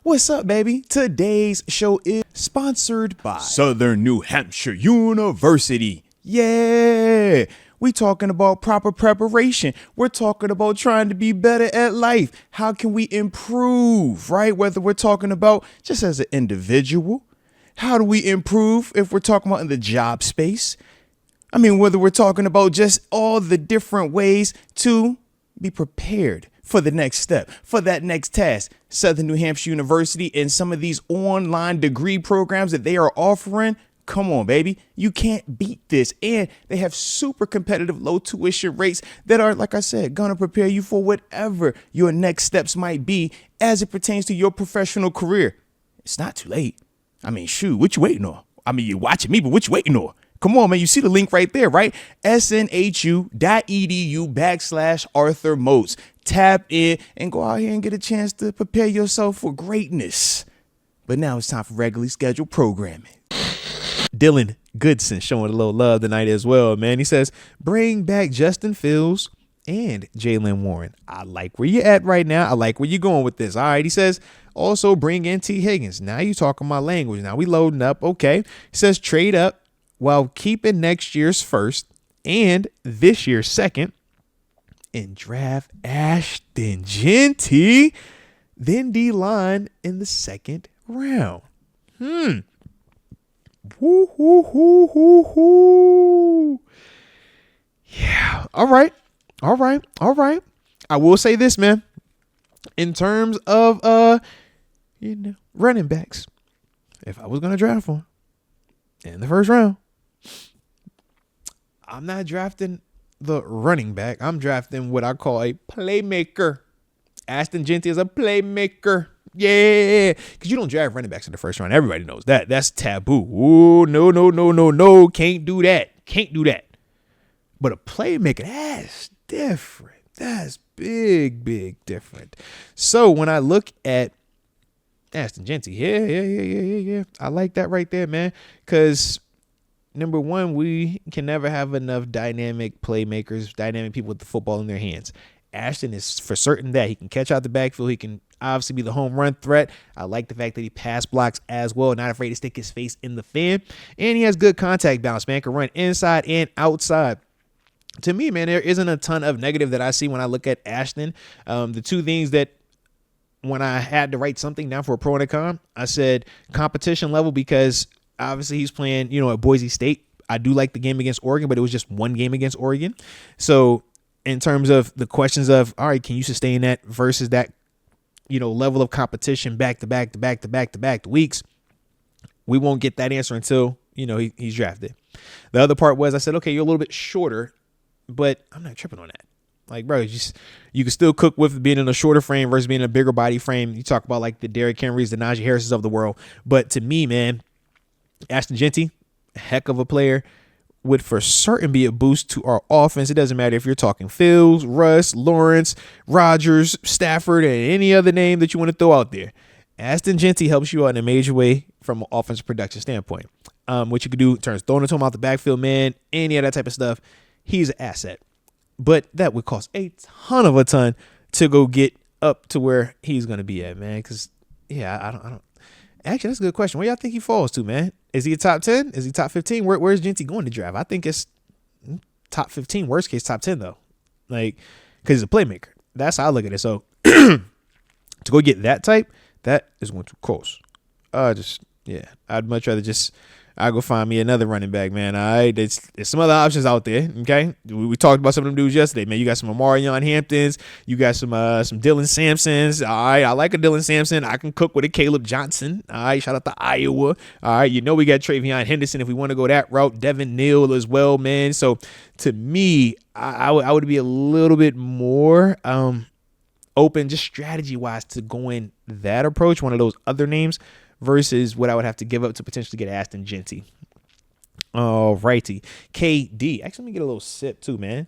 What's up, baby? Today's show is sponsored by Southern New Hampshire University. Yeah, we talking about proper preparation. We're talking about trying to be better at life. How can we improve, right? Whether we're talking about just as an individual, how do we improve if we're talking about in the job space? I mean, whether we're talking about just all the different ways to be prepared for the next step, for that next task. Southern New Hampshire University and some of these online degree programs that they are offering. Come on, baby. You can't beat this. And they have super competitive low tuition rates that are, like I said, going to prepare you for whatever your next steps might be as it pertains to your professional career. It's not too late. I mean, shoot, what you waiting on? I mean, you're watching me, but what you waiting on? Come on, man. You see the link right there, right? snhu.edu/Arthur Moats. Tap in and go out here and get a chance to prepare yourself for greatness. But now it's time for regularly scheduled programming. Dylan Goodson showing a little love tonight as well, man. He says, bring back Justin Fields and Jaylen Warren. I like where you're at right now. I like where you're going with this. All right. He says, also bring in T. Higgins. Now you talking my language. Now we loading up. Okay. He says, trade up while keeping next year's first and this year's second. And draft Ashton Jeanty, then D-line in the second round. Woo, hoo, hoo, hoo, hoo. Yeah. All right. I will say this, man. In terms of running backs, if I was gonna draft one in the first round, I'm not drafting the running back. I'm drafting what I call a playmaker. Ashton Jeanty is a playmaker. Yeah. Because you don't draft running backs in the first round. Everybody knows that. That's taboo. Ooh, no. Can't do that. But a playmaker, that's different. That's big different. So when I look at Ashton Jeanty, yeah. I like that right there, man. Because number one, we can never have enough dynamic playmakers, dynamic people with the football in their hands. Ashton is for certain that he can catch out the backfield. He can obviously be the home run threat. I like the fact that he pass blocks as well, not afraid to stick his face in the fan. And he has good contact balance, man. Can run inside and outside. To me, man, there isn't a ton of negative that I see when I look at Ashton. The two things that when I had to write something down for a pro and a con, I said competition level because obviously he's playing, at Boise State. I do like the game against Oregon, but it was just one game against Oregon. So in terms of the questions of, all right, can you sustain that versus that, level of competition back to back weeks? We won't get that answer until, he's drafted. The other part was I said, okay, you're a little bit shorter, but I'm not tripping on that. Like, bro, you can still cook with being in a shorter frame versus being in a bigger body frame. You talk about like the Derrick Henrys, the Najee Harrises of the world. But to me, man, Ashton Jeanty, heck of a player, would for certain be a boost to our offense. It doesn't matter if you're talking Fields, Russ, Lawrence, Rodgers, Stafford, and any other name that you want to throw out there. Ashton Jeanty helps you out in a major way from an offensive production standpoint. What you could do in terms of throwing it to him out the backfield, man, any of that type of stuff, he's an asset. But that would cost a ton to go get up to where he's going to be at, man. Because, I don't. Actually, that's a good question. Where y'all think he falls to, man? Is he a top 10? Is he top 15? Where's Jeanty going to draft? I think it's top 15, worst case top 10, though. Like, because he's a playmaker. That's how I look at it. So, to go get that type, that is going to cost. I'd much rather I'll go find me another running back, man. All right, there's some other options out there, okay? We talked about some of them dudes yesterday, man. You got some Omarion Hamptons. You got some Dylan Sampsons. All right, I like a Dylan Sampson. I can cook with a Caleb Johnson. All right, shout out to Iowa. All right, we got Travion Henderson if we want to go that route. Devin Neal as well, man. So, to me, I would be a little bit more open just strategy-wise to going that approach, one of those other names, versus what I would have to give up to potentially get Ashton Jeanty. All righty. KD. Actually, let me get a little sip too, man.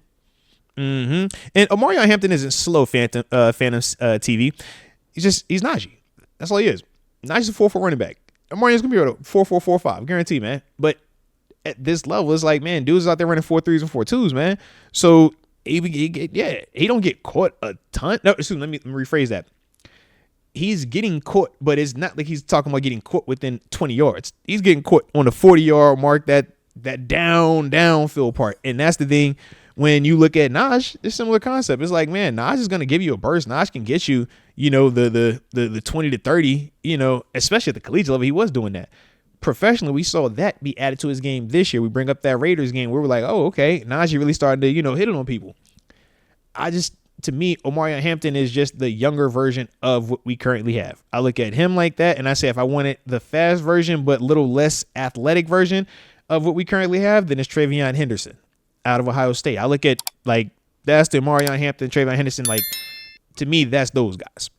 And Omarion Hampton isn't slow, Phantom TV. He's Najee. That's all he is. Najee's a 4-4 running back. Omarion's going to be able to 4-4, 4-5. Guarantee, man. But at this level, it's like, man, dudes out there running 4-3s and 4-2s, man. So, he don't get caught a ton. No, let me rephrase that. he's getting caught, but it's not like he's talking about getting caught within 20 yards. He's getting caught on the 40-yard mark, that downfield part. And that's the thing. When you look at Najee, it's a similar concept. It's like, man, Najee is going to give you a burst. Najee can get you, the 20 to 30, especially at the collegiate level. He was doing that. Professionally, we saw that be added to his game this year. We bring up that Raiders game where we're like, oh, okay, Najee really started to, hit it on people. To me, Omarion Hampton is just the younger version of what we currently have. I look at him like that, and I say if I wanted the fast version but little less athletic version of what we currently have, then it's Travion Henderson out of Ohio State. I look at, like, that's the Omarion Hampton, Travion Henderson. Like, to me, that's those guys.